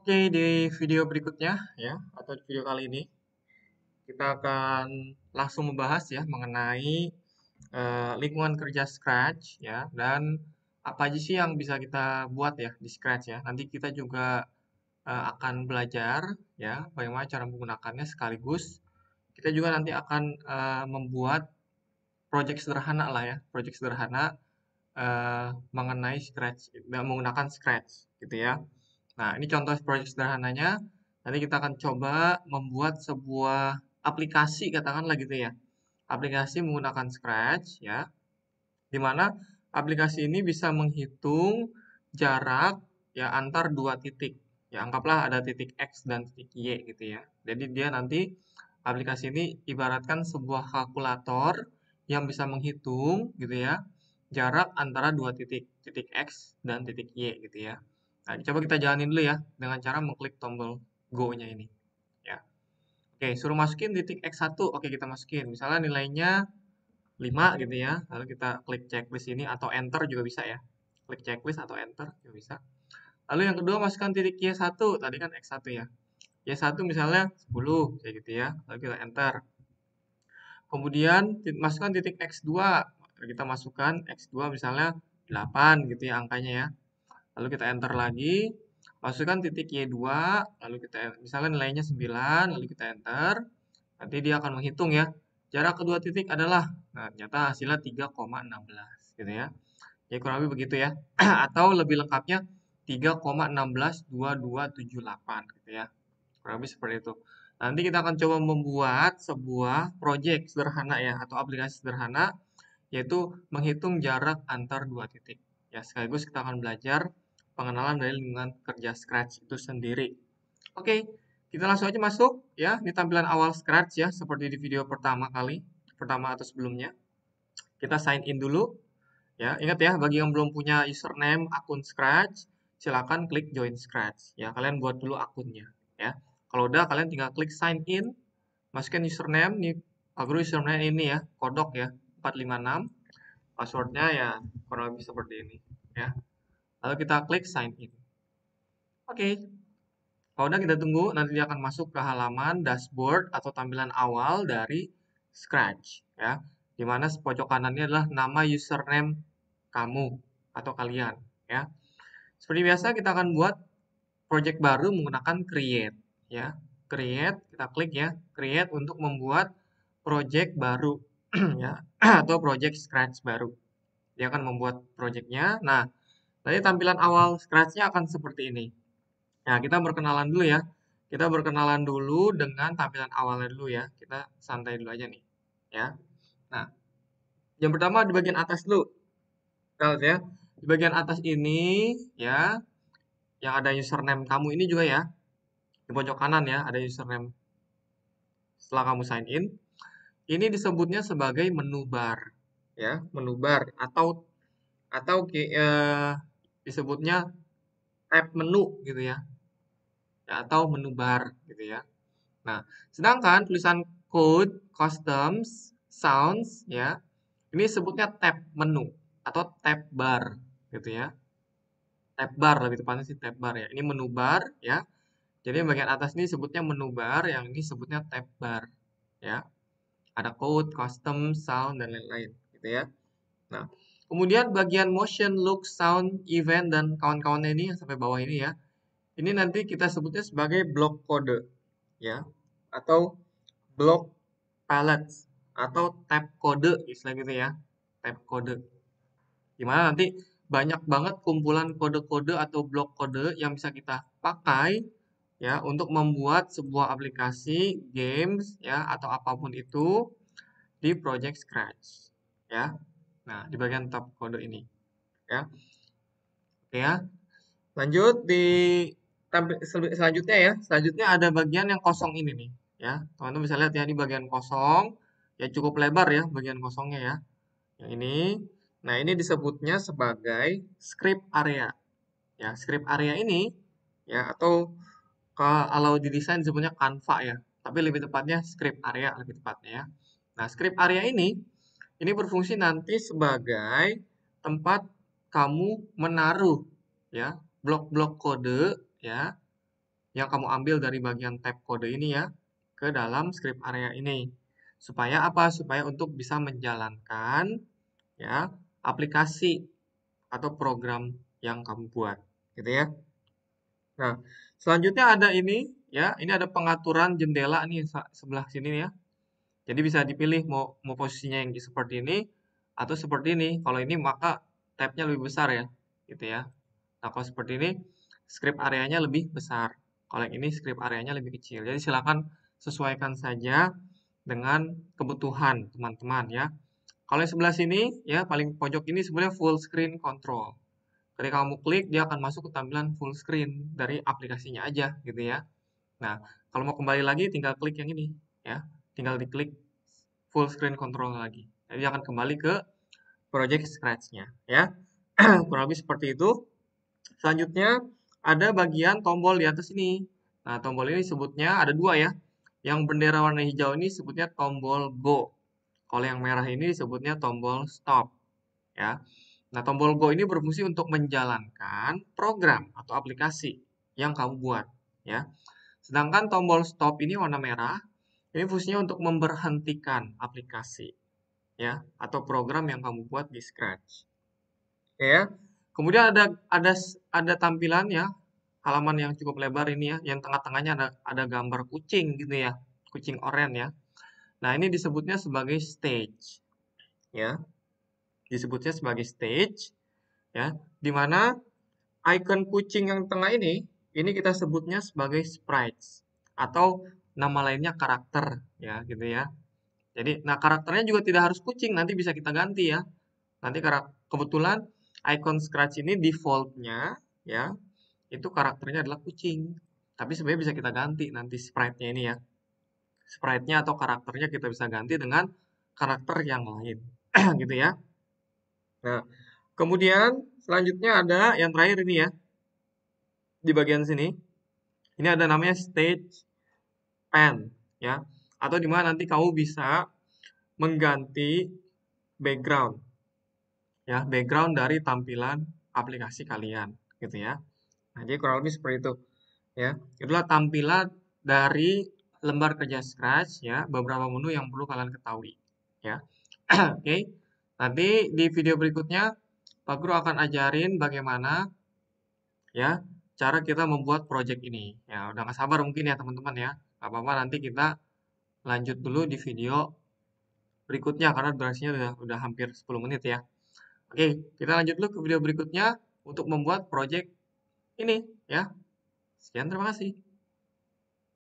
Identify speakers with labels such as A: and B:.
A: Oke, di video berikutnya ya, atau di video kali ini kita akan langsung membahas ya mengenai lingkungan kerja Scratch ya, dan apa aja sih yang bisa kita buat ya di Scratch ya. Nanti kita juga akan belajar ya bagaimana cara menggunakannya, sekaligus kita juga nanti akan membuat project sederhana lah ya, project sederhana mengenai Scratch, menggunakan Scratch gitu ya. Nah, ini contoh proyek sederhananya. Nanti kita akan coba membuat sebuah aplikasi, katakanlah gitu ya. Aplikasi menggunakan Scratch, ya. Di mana aplikasi ini bisa menghitung jarak ya antar dua titik. Ya, anggaplah ada titik X dan titik Y gitu ya. Jadi dia nanti aplikasi ini ibaratkan sebuah kalkulator yang bisa menghitung gitu ya jarak antara dua titik, titik X dan titik Y gitu ya. Nah, coba kita jalanin dulu ya dengan cara mengklik tombol Go-nya ini ya. Oke, suruh masukin titik X1. Oke, kita masukin. Misalnya nilainya 5 gitu ya. Lalu kita klik checklist ini atau enter juga bisa ya. Klik checklist atau enter juga bisa. Lalu yang kedua masukkan titik Y1. Tadi kan X1 ya. Y1 misalnya 10 kayak gitu ya. Lalu kita enter. Kemudian masukkan titik X2. Kita masukkan X2 misalnya 8 gitu ya angkanya ya. Lalu kita enter lagi, masukkan titik Y2, lalu kita misalnya nilainya 9, lalu kita enter. Nanti dia akan menghitung ya. Jarak kedua titik adalah, nah ternyata hasilnya 3,16 gitu ya. Ya kurang lebih begitu ya. Atau lebih lengkapnya 3,162278 gitu ya. Kurang lebih seperti itu. Nanti kita akan coba membuat sebuah project sederhana ya, atau aplikasi sederhana, yaitu menghitung jarak antar dua titik. Ya, sekaligus kita akan belajar pengenalan dari lingkungan kerja Scratch itu sendiri. Oke, kita langsung aja masuk ya di tampilan awal Scratch ya, seperti di video pertama atau sebelumnya. Kita sign in dulu ya. Ingat ya, bagi yang belum punya username akun Scratch, silakan klik join Scratch ya. Kalian buat dulu akunnya ya. Kalau udah, kalian tinggal klik sign in, masukkan username nih. Agro username ini ya, kodok ya, 456. Passwordnya ya kurang lebih seperti ini ya. Lalu kita klik sign in. Oke, kalau udah kita tunggu, nanti dia akan masuk ke halaman dashboard atau tampilan awal dari Scratch ya. Di mana pojok kanannya adalah nama username kamu atau kalian ya. Seperti biasa kita akan buat project baru menggunakan create ya. Create, kita klik ya, create untuk membuat project baru ya atau project Scratch baru. Dia akan membuat projectnya. Nah, nanti tampilan awal Scratch-nya akan seperti ini. Nah, kita berkenalan dulu ya. Kita berkenalan dulu dengan tampilan awalnya dulu ya. Kita santai dulu aja nih. Ya. Nah, yang pertama di bagian atas dulu. Kita lihat ya. Di bagian atas ini ya, yang ada username kamu ini juga ya. Di pojok kanan ya, ada username setelah kamu sign in. Ini disebutnya sebagai menu bar. Ya, menu bar atau disebutnya tab menu gitu ya. Atau menu bar gitu ya. Nah, sedangkan tulisan code, customs, sounds ya, ini sebutnya tab menu atau tab bar gitu ya. Tab bar lebih tepatnya sih tab bar ya. Ini menu bar ya. Jadi yang bagian atas ini sebutnya menu bar, yang ini sebutnya tab bar ya. Ada code, custom, sound dan lain-lain gitu ya. Nah, kemudian bagian motion, look, sound, event dan kawan-kawannya ini yang sampai bawah ini ya. Ini nanti kita sebutnya sebagai blok kode ya, atau blok palettes atau tab kode istilah gitu ya. Tab kode. Dimana nanti banyak banget kumpulan kode-kode atau blok kode yang bisa kita pakai ya untuk membuat sebuah aplikasi, games ya atau apapun itu di Project Scratch ya. Nah, di bagian tab kode ini ya. Oke ya. Lanjut di selanjutnya ya. Selanjutnya ada bagian yang kosong ini nih ya. Teman-teman bisa lihat ya di bagian kosong ya, cukup lebar ya bagian kosongnya ya. Yang ini. Nah, ini disebutnya sebagai script area. Ya, script area ini ya atau kalau di desain disebutnya Canva ya. Tapi lebih tepatnya script area lebih tepatnya ya. Nah, script area ini berfungsi nanti sebagai tempat kamu menaruh ya blok-blok kode ya yang kamu ambil dari bagian tab kode ini ya ke dalam script area ini. Supaya apa? Supaya untuk bisa menjalankan ya aplikasi atau program yang kamu buat, gitu ya. Nah, selanjutnya ada ini ya, ini ada pengaturan jendela nih sebelah sini ya. Jadi bisa dipilih mau mau posisinya yang seperti ini atau seperti ini. Kalau ini maka tabnya lebih besar ya, gitu ya. Nah, kalau seperti ini script areanya lebih besar. Kalau yang ini script areanya lebih kecil. Jadi silakan sesuaikan saja dengan kebutuhan teman-teman ya. Kalau yang sebelah sini ya paling pojok ini sebenarnya full screen control. Ketika kamu klik dia akan masuk ke tampilan full screen dari aplikasinya aja gitu ya. Nah, kalau mau kembali lagi tinggal klik yang ini ya. Tinggal diklik full screen control lagi. Jadi akan kembali ke project scratch-nya ya. Kurang lebih seperti itu. Selanjutnya ada bagian tombol di atas ini. Nah, tombol ini sebutnya ada dua ya. Yang bendera warna hijau ini sebutnya tombol go. Kalau yang merah ini disebutnya tombol stop ya. Nah, tombol go ini berfungsi untuk menjalankan program atau aplikasi yang kamu buat ya. Sedangkan tombol stop ini warna merah, ini fungsinya untuk memberhentikan aplikasi ya atau program yang kamu buat di Scratch. Ya. Kemudian ada tampilan ya, halaman yang cukup lebar ini ya, yang tengah-tengahnya ada gambar kucing gitu ya, kucing oranye ya. Nah, ini disebutnya sebagai stage ya. Disebutnya sebagai stage ya, di mana icon kucing yang tengah ini kita sebutnya sebagai sprites atau nama lainnya karakter ya gitu ya. Jadi, nah karakternya juga tidak harus kucing, nanti bisa kita ganti ya. Nanti kebetulan icon Scratch ini defaultnya ya, itu karakternya adalah kucing. Tapi sebenarnya bisa kita ganti nanti sprite-nya ini ya. Sprite-nya atau karakternya kita bisa ganti dengan karakter yang lain. Gitu ya. Nah, kemudian selanjutnya ada yang terakhir ini ya. Di bagian sini. Ini ada namanya stage pan ya. Atau dimana nanti kamu bisa mengganti background ya, background dari tampilan aplikasi kalian gitu ya. Nah, jadi kurang lebih seperti itu ya. Itulah tampilan dari lembar kerja Scratch ya, beberapa menu yang perlu kalian ketahui ya. Oke. Nanti di video berikutnya Pak Guru akan ajarin bagaimana ya cara kita membuat project ini. Ya, udah gak sabar mungkin ya teman-teman ya. Gak apa-apa nanti kita lanjut dulu di video berikutnya karena durasinya udah hampir 10 menit ya. Oke, kita lanjut dulu ke video berikutnya untuk membuat project ini ya. Sekian, terima kasih.